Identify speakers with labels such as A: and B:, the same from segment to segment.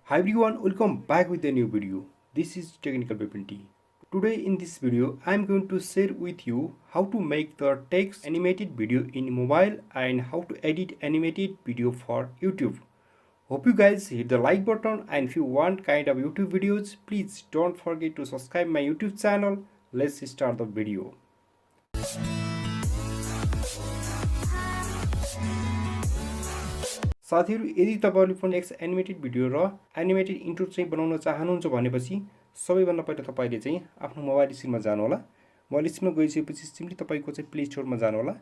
A: Hi everyone, welcome back with a new video. This is Technical Bipin. Today in this video, I am going to share with you how to make the text animated video in mobile and how to edit animated video for YouTube. Hope you guys hit the like button, and if you want kind of YouTube videos, please don't forget to subscribe my YouTube channel. Let's start the video. साथीहरु यदि तपाईहरुले पनि एक animated video र animated intro चाहिँ बनाउन चाहनुहुन्छ भनेपछि सबैभन्दा पहिले तपाईले चाहिँ आफ्नो मोबाइल स्क्रिनमा जानु होला। मोबाइल स्क्रिनमा गइसकेपछि सिम्पली तपाईको चाहिँ प्ले स्टोरमा जानु होला।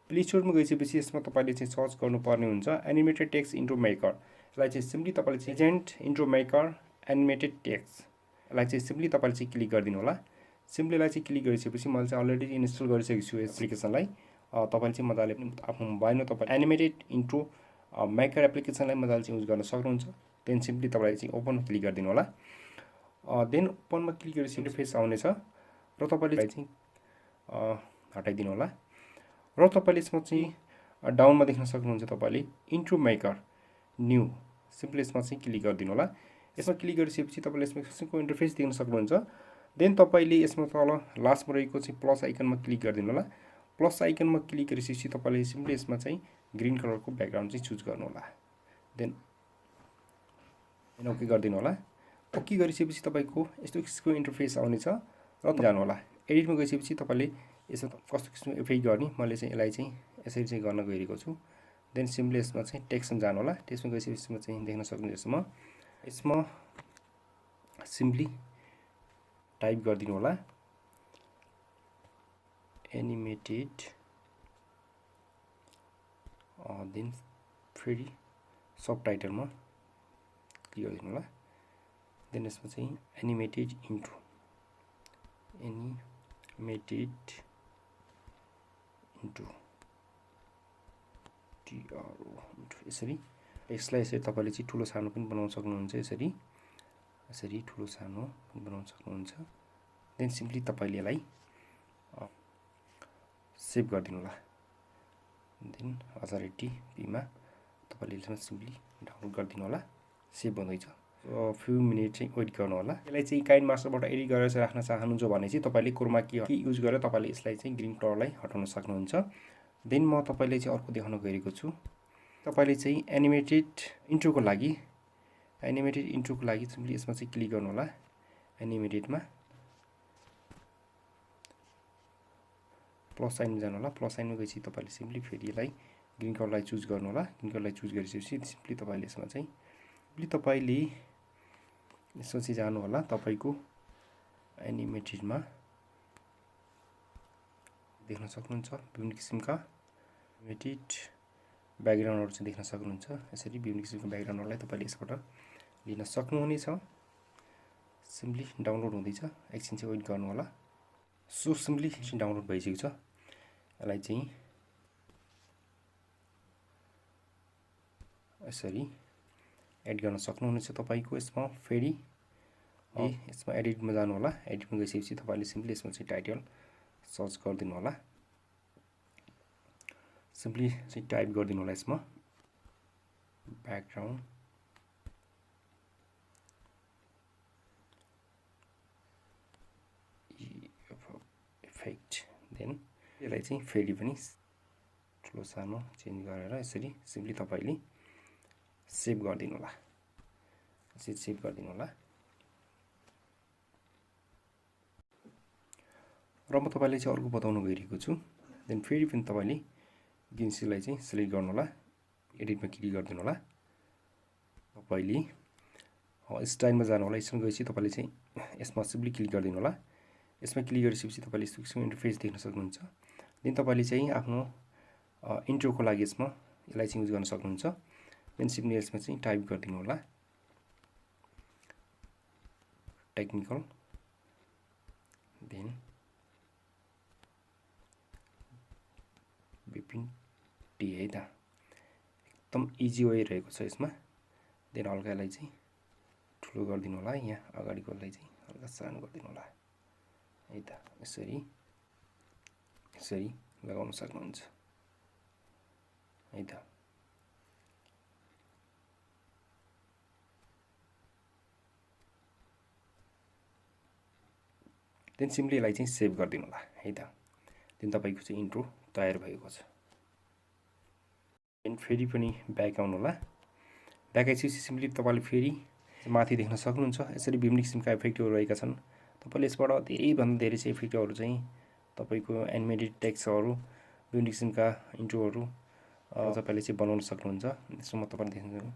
A: प्ले स्टोरमा गइसकेपछि यसमा तपाईले चाहिँ सर्च गर्नुपर्ने हुन्छ एनिमेटेड टेक्स्ट इन्ट्रो मेकर। यसलाई चाहिँ सिम्पली तपाईले चाहिँ agent intro maker animated text यसलाई चाहिँ सिम्पली तपाईले चाहिँ क्लिक गर्दिनु होला। सिम्पली यसलाई चाहिँ क्लिक गरिसकेपछि मैले चाहिँ अलरेडी इन्स्टल गरिसकेको छु यस एप्लिकेसनलाई। तपाईले चाहिँ मजाले आफ्नो मोबाइलमा तपाईले एनिमेटेड इन्ट्रो मेकर एप्लिकेसनलाई मजाले चाहिँ युज गर्न सक्नुहुन्छ। देन सिम्पली तपाईले चाहिँ ओपनमा क्लिक गर्दिनु होला। देन ओपनमा क्लिक गरेपछि इन्टरफेस आउनेछ र तपाईले चाहिँ हटाइदिनु होला र तपाईले यसमा चाहिँ डाउनमा देख्न सक्नुहुन्छ तपाईले इन्ट्रो मेकर न्यू सिम्पली यसमा चाहिँ क्लिक गर्दिनु होला। यसमा क्लिक गरिसकेपछि तपाईले यसमा किसिमको इन्टरफेस देख्न सक्नुहुन्छ। देन तपाईले यसमा तल लास्टमा रहेको चाहिँ प्लस आइकनमा क्लिक गर्दिनु होला। प्लस आइकनमा क्लिक गरिसकेपछि तपाईले सिम्पली यसमा चाहिँ ग्रीन कलरको ब्याकग्राउन्ड चाहिँ चुज गर्नु होला। देन ओके गर्दिनु होला। ओके गरिसकेपछि तपाईको यस्तो किसिमको इन्टरफेस आउनेछ र जानु होला। एडिटमा गइसकेपछि तपाईले यसमा कस्तो किसिमको इफेक्ट गर्ने मैले चाहिँ यसलाई चाहिँ यसरी चाहिँ गर्न गइरहेको छु। देन सिम्पली यसमा चाहिँ टेक्स्टमा जानु होला। टेक्स्टमा गइसकेपछि यसमा चाहिँ देख्न सक्नुहुन्छ यसमा सिम्पली टाइप गर्दिनु होला एनिमेटेड देन फेरि सबटाइटलमा क्लिक गरिदिनु होला। देन यसमा चाहिँ एनिमेटेड इन्ट्रो यसरी टेक्स्टलाई यसरी तपाईले चाहिँ ठुलो सानो पनि बनाउन सक्नुहुन्छ। यसरी ठुलो सानो पनि बनाउन सक्नुहुन्छ। देन सिम्पली तपाईले यसलाई सेभ गरिदिनु होला। देन 1080p मा तपाईले यसमा सिम्पली डाउनलोड गरिदिनु होला। सेभ हुँदैछ। फ्यु मिनेट चाहिँ वेट गर्नु होला। यसलाई चाहिँ काइन मास्टरबाट एडिट गरेर राख्न चाहनुहुन्छ भने चाहिँ तपाईले क्रोमा की युज गरेर तपाईले यसलाई चाहिँ ग्रीन कलरलाई हटाउन सक्नुहुन्छ। देन म तपाईलाई चाहिँ अर्को देखाउन गइरहेको छु। तपाईले चाहिँ एनिमेटेड इन्ट्रोको लागि सिम्पली यसमा चाहिँ क्लिक गर्नु होला। एनिमेटेडमा प्लस साइनमा जानु होला। प्लस साइनमा गएपछि तपाईले सिम्पली फेरि यसलाई ग्रीन कलरलाई चुज गर्नु होला। ग्रीन कलरलाई चुज गरिसकेपछि सिम्पली तपाईले यसमा चाहिँ जानु होला। तपाईको एनिमेटेडमा देख्न सक्नुहुन्छ विभिन्न किसिमका एनिमेटेड ब्याकग्राउन्डहरु चाहिँ देख्न सक्नुहुन्छ। यसरी विभिन्न किसिमका ब्याकग्राउन्डहरुलाई तपाईले यसबाट लिन सक्नुहुनेछ। सिम्पली डाउनलोड हुँदैछ। एकछिन चाहिँ वेट गर्नु होला। सो सिम्पली डाउनलोड भइसकेको छ। यसलाई चाहिँ यसरी एड गर्न सक्नुहुनेछ। तपाईको यसमा फेरि यसमा एडिटमा जानु होला। एडिटमा गइसकेपछि तपाईले सिम्पली यसमा चाहिँ टाइटल सर्च गरिदिनु होला। सिम्पली चाहिँ टाइप गरिदिनु होला यसमा ब्याकग्राउन्ड इफेक्ट। देन यसलाई चाहिँ फेरि पनि ठुलो सानो चेन्ज गरेर यसरी सिम्पली तपाईले सेभ गरिदिनु होला। यसरी सेभ गरिदिनु होला र म तपाईलाई चाहिँ अर्को बताउन गइरहेको छु। देन फेरि पनि तपाईले ग्रीनलाई चाहिँ सिलेक्ट गर्नु होला। एडिटमा क्लिक गरिदिनु होला। तपाईले स्टाइलमा जानु होला। यसमा गएपछि तपाईले चाहिँ यसमा सिम्पली क्लिक गरिदिनु होला। यसमा क्लिक गरिसकेपछि तपाईले यस्तो इन्टरफेस देख्न सक्नुहुन्छ। देन तपाईले चाहिँ आफ्नो इन्ट्रोको लागि यसमा यसलाई चाहिँ युज गर्न सक्नुहुन्छ। देन सिम्पली यसमा चाहिँ टाइप गरिदिनु होला टेक्निकल। देन बिपिन टी है त एकदम इजी वे रहेको छ यसमा। देन हल्का यसलाई चाहिँ ठुलो गरिदिनु होला। यहाँ अगाडिकोलाई चाहिँ हल्का सानो गरिदिनु होला है त। यसरी लगाउन सक्नुहुन्छ है त। देन सिम्पली यसलाई चाहिँ सेभ गरिदिनु होला है त। देन तपाईँको चाहिँ इन्ट्रो तयार भएको छ। देन फेरि पनि ब्याक आउनु होला। ब्याक आइसकेपछि सिम्पली तपाईँले फेरि माथि देख्न सक्नुहुन्छ यसरी बिमनिक सिमका इफेक्टहरू रहेका छन्। तपाईँले यसबाट धेरैभन्दा धेरै चाहिँ इफेक्टहरू चाहिँ तपाईँको एनिमेटेड टेक्स्टहरू बिमनिक सिमका इन्ट्रोहरू तपाईँले चाहिँ बनाउन सक्नुहुन्छ। यसमा तपाईँले देख्नुहुन्छ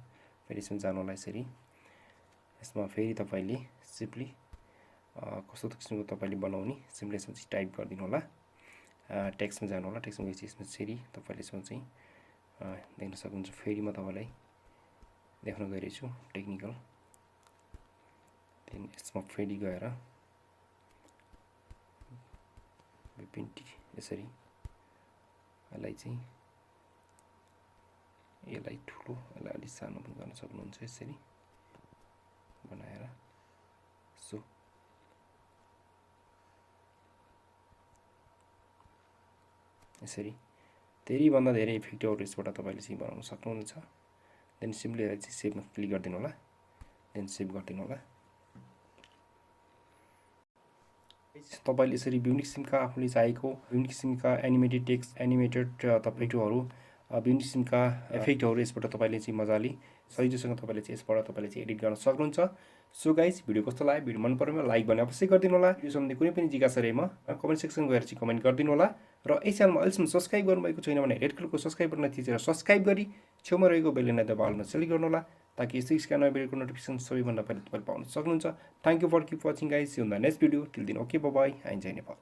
A: फेरि यसमा जानु होला। यसरी यसमा फेरि तपाईँले सिम्पली कस्तो किसिमको तपाईँले बनाउने सिम्पली यसमा चाहिँ टाइप गरिदिनु होला। टेक्स्टमा जानु होला। टेक्स्टमा गएपछि यसमा फेरि तपाईँले यसमा चाहिँ देख्न सक्नुहुन्छ। फेरि म तपाईँलाई देखाउन गइरहेछु टेक्निकल। देन यसमा फेरि गएर बिपिन यसरी यसलाई चाहिँ यसलाई ठुलो यसलाई अलि सानो पनि गर्न सक्नुहुन्छ। यसरी बनाएर सो यसरी धेरैभन्दा धेरै इफेक्टहरू यसबाट तपाईँले चाहिँ बनाउन सक्नुहुन्छ। देन सिम्पली यसलाई चाहिँ सेभमा क्लिक गरिदिनु होला। देन सेभ गरिदिनु होला। तपाईँले यसरी बिमनिक सिमका आफूले चाहेको बिमनिक सिमका एनिमेटेड टेक्स्ट एनिमेटेड तपाईँहरू बिमनिक सिमका इफेक्टहरू यसबाट तपाईँले चाहिँ मजाले सजिलोसँग तपाईँले चाहिँ यसबाट तपाईँले चाहिँ एडिट गर्न सक्नुहुन्छ। सो गाइज भिडियो कस्तो लाग्यो? भिडियो मन परेमा लाइक गर्ने अवश्य गरिदिनु होला। भिडियो सम्बन्धी कुनै पनि जिज्ञासा रहेमा कमेन्ट सेक्सन गएर चाहिँ कमेन्ट गरिदिनु होला। र यस च्यानलमा अहिलेसम्म सब्सक्राइब गर्नुभएको छैन भने रेड कलरको सब्सक्राइब बटन थिचेर सब्सक्राइब गरी छेउमा रहेको बेल आइकन दबाउन सेलेक्ट गर्नु होला ताकि यस्तै किसिमका नयाँ भिडियोको नोटिफिकेसन सबैभन्दा पहिले तपाईँले पाउन सक्नुहुन्छ। Thank you for keep watching guys. See you in the next video. Till then okay bye bye and जय नेपाल।